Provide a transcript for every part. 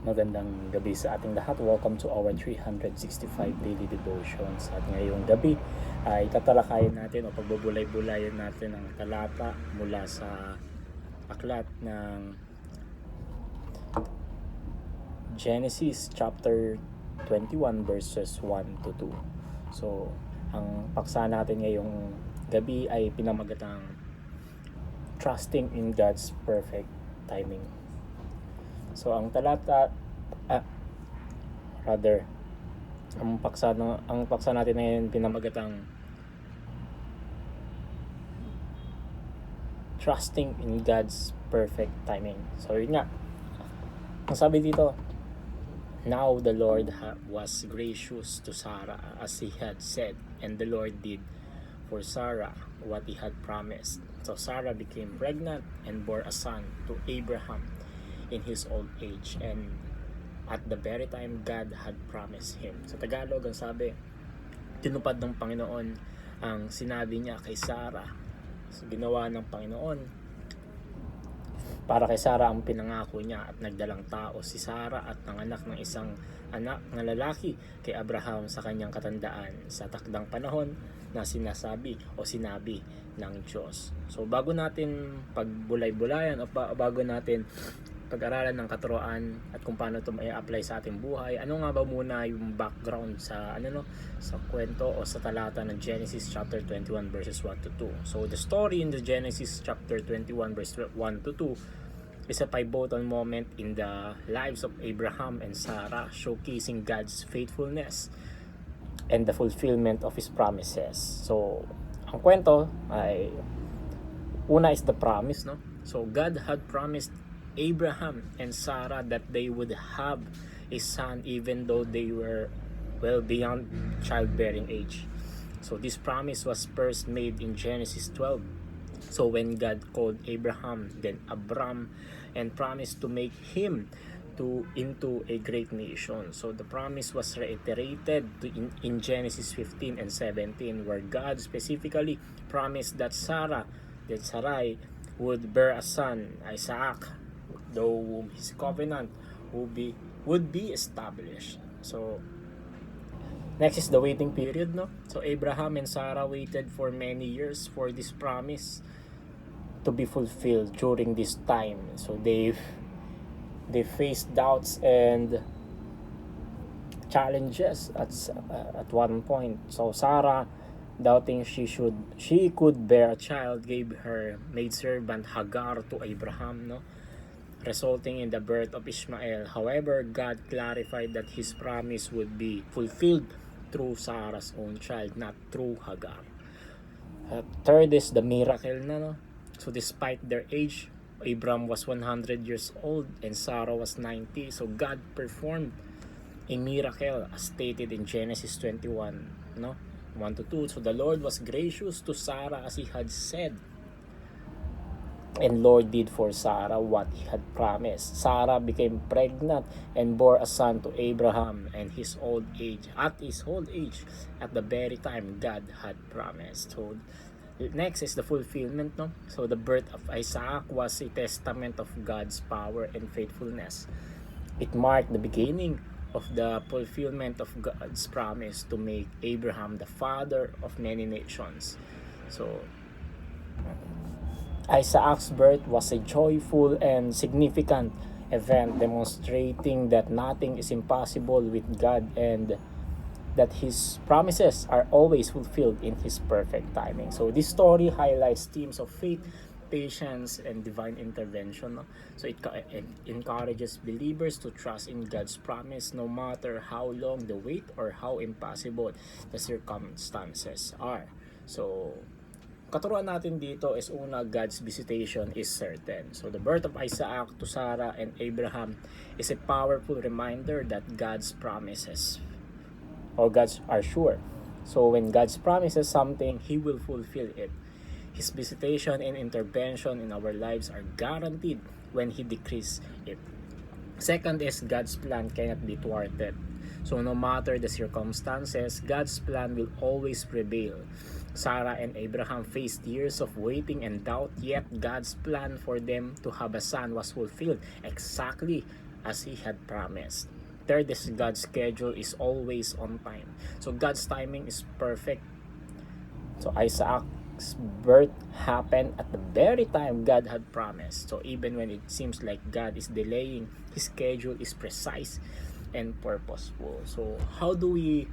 Magandang gabi sa ating lahat. Welcome to our 365 daily devotions. At ngayong gabi ay tatalakayin natin o pagbubulay-bulayan natin ang talata mula sa aklat ng Genesis chapter 21 verses 1 to 2. So, ang paksa natin ngayong gabi ay pinamagatang Trusting in God's Perfect Timing. So ang talata ang paksa natin ngayon pinamagatang Trusting in God's Perfect Timing. So yun nga, ang sabi dito, now the Lord was gracious to Sarah as he had said, and the Lord did for Sarah what he had promised. So Sarah became pregnant and bore a son to Abraham in his old age, and at the very time God had promised him. Sa Tagalog, ang sabi, tinupad ng Panginoon ang sinabi niya kay Sarah. So, ginawa ng Panginoon para kay Sarah ang pinangako niya, at nagdalang tao si Sarah at nanganak ng isang anak na lalaki kay Abraham sa kanyang katandaan sa takdang panahon na sinasabi o sinabi ng Diyos. So bago natin pagbulay-bulayan o bago natin pag-aralan ng katuruan at kung paano ito mai-apply sa ating buhay, ano nga ba muna yung background sa sa kwento o sa talata ng Genesis chapter 21 verses 1 to 2. So the story in the Genesis chapter 21 verse 1 to 2 is a pivotal moment in the lives of Abraham and Sarah, showcasing God's faithfulness and the fulfillment of His promises. So ang kwento ay una is the promise, no? So God had promised Abraham and Sarah that they would have a son even though they were well beyond childbearing age. So this promise was first made in Genesis 12. So when God called Abraham, then Abram, and promised to make him into a great nation. So the promise was reiterated in Genesis 15 and 17, where God specifically promised that Sarai would bear a son, Isaac, though his covenant would be established. So next is the waiting period, no? So Abraham and Sarah waited for many years for this promise to be fulfilled during this time. So they faced doubts and challenges at one point. So Sarah, doubting she could bear a child, gave her maidservant Hagar to Abraham, no? Resulting in the birth of Ishmael. However, God clarified that His promise would be fulfilled through Sarah's own child, not through Hagar. Third is the miracle na, no? So despite their age, Abram was 100 years old and Sarah was 90. So God performed a miracle as stated in Genesis 21, no? 1 to 2. So the Lord was gracious to Sarah as He had said, and Lord did for Sarah what He had promised. Sarah became pregnant and bore a son to Abraham at his old age, at the very time God had promised. So next is the fulfillment, no? So the birth of Isaac was a testament of God's power and faithfulness. It marked the beginning of the fulfillment of God's promise to make Abraham the father of many nations. So Isaac's birth was a joyful and significant event, demonstrating that nothing is impossible with God and that His promises are always fulfilled in His perfect timing. So this story highlights themes of faith, patience, and divine intervention. So it encourages believers to trust in God's promise no matter how long the wait or how impossible the circumstances are. So katuruan natin dito is una, God's visitation is certain. So the birth of Isaac to Sarah and Abraham is a powerful reminder that God's promises or God's are sure. So when God's promises something, He will fulfill it. His visitation and intervention in our lives are guaranteed when He decrees it. Second is God's plan cannot be thwarted. So no matter the circumstances, God's plan will always prevail. Sarah and Abraham faced years of waiting and doubt, yet God's plan for them to have a son was fulfilled exactly as He had promised. Third is God's schedule is always on time. So God's timing is perfect. So Isaac's birth happened at the very time God had promised. So even when it seems like God is delaying, His schedule is precise and purposeful. So how do we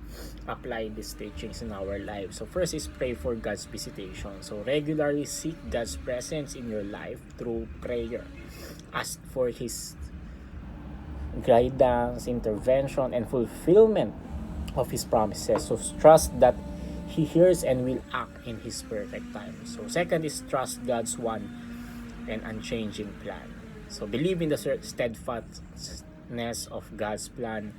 apply these teachings in our lives? So first is pray for God's visitation. So regularly seek God's presence in your life through prayer. Ask for His guidance, intervention, and fulfillment of His promises. So trust that He hears and will act in His perfect time. So second is trust God's one and unchanging plan. So believe in the steadfastness of God's plan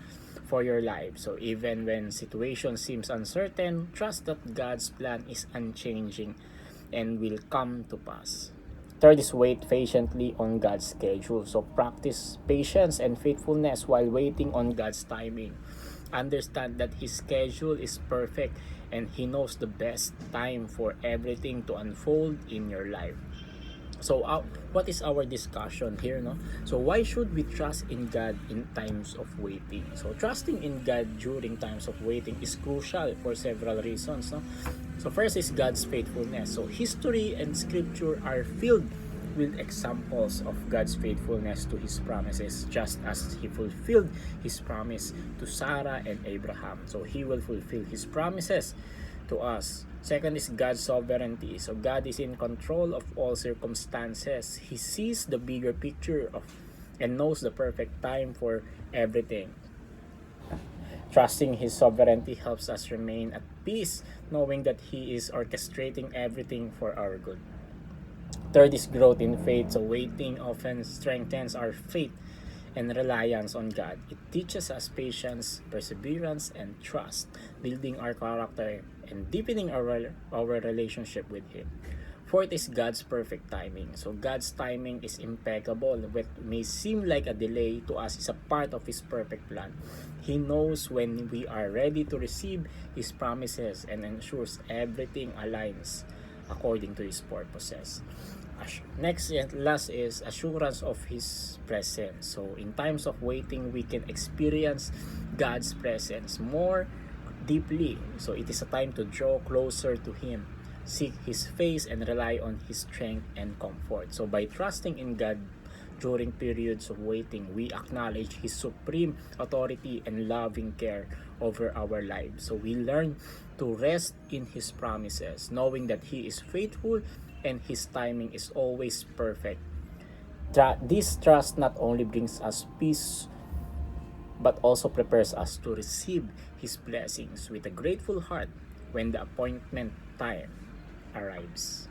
for your life. So even when situation seems uncertain, trust that God's plan is unchanging and will come to pass. Third is wait patiently on God's schedule. So practice patience and faithfulness while waiting on God's timing. Understand that His schedule is perfect and He knows the best time for everything to unfold in your life. So what is our discussion here, no? So why should we trust in God in times of waiting? So trusting in God during times of waiting is crucial for several reasons, no? So first is God's faithfulness. So history and scripture are filled with examples of God's faithfulness to His promises, just as He fulfilled His promise to Sarah and Abraham. So He will fulfill His promises to us. Second is God's sovereignty. So God is in control of all circumstances. He sees the bigger picture of and knows the perfect time for everything. Trusting His sovereignty helps us remain at peace, knowing that He is orchestrating everything for our good. Third is growth in faith. So waiting often strengthens our faith and reliance on God. It teaches us patience, perseverance, and trust, building our character and deepening our relationship with Him. Fourth is God's perfect timing. So God's timing is impeccable. What may seem like a delay to us is a part of His perfect plan. He knows when we are ready to receive His promises and ensures everything aligns according to His purposes. Next and last is assurance of His presence. So in times of waiting, we can experience God's presence more deeply. So it is a time to draw closer to Him, seek His face, and rely on His strength and comfort. So by trusting in God during periods of waiting, we acknowledge His supreme authority and loving care over our lives. So we learn to rest in His promises, knowing that He is faithful and His timing is always perfect. This trust not only brings us peace, but also prepares us to receive His blessings with a grateful heart when the appointment time arrives.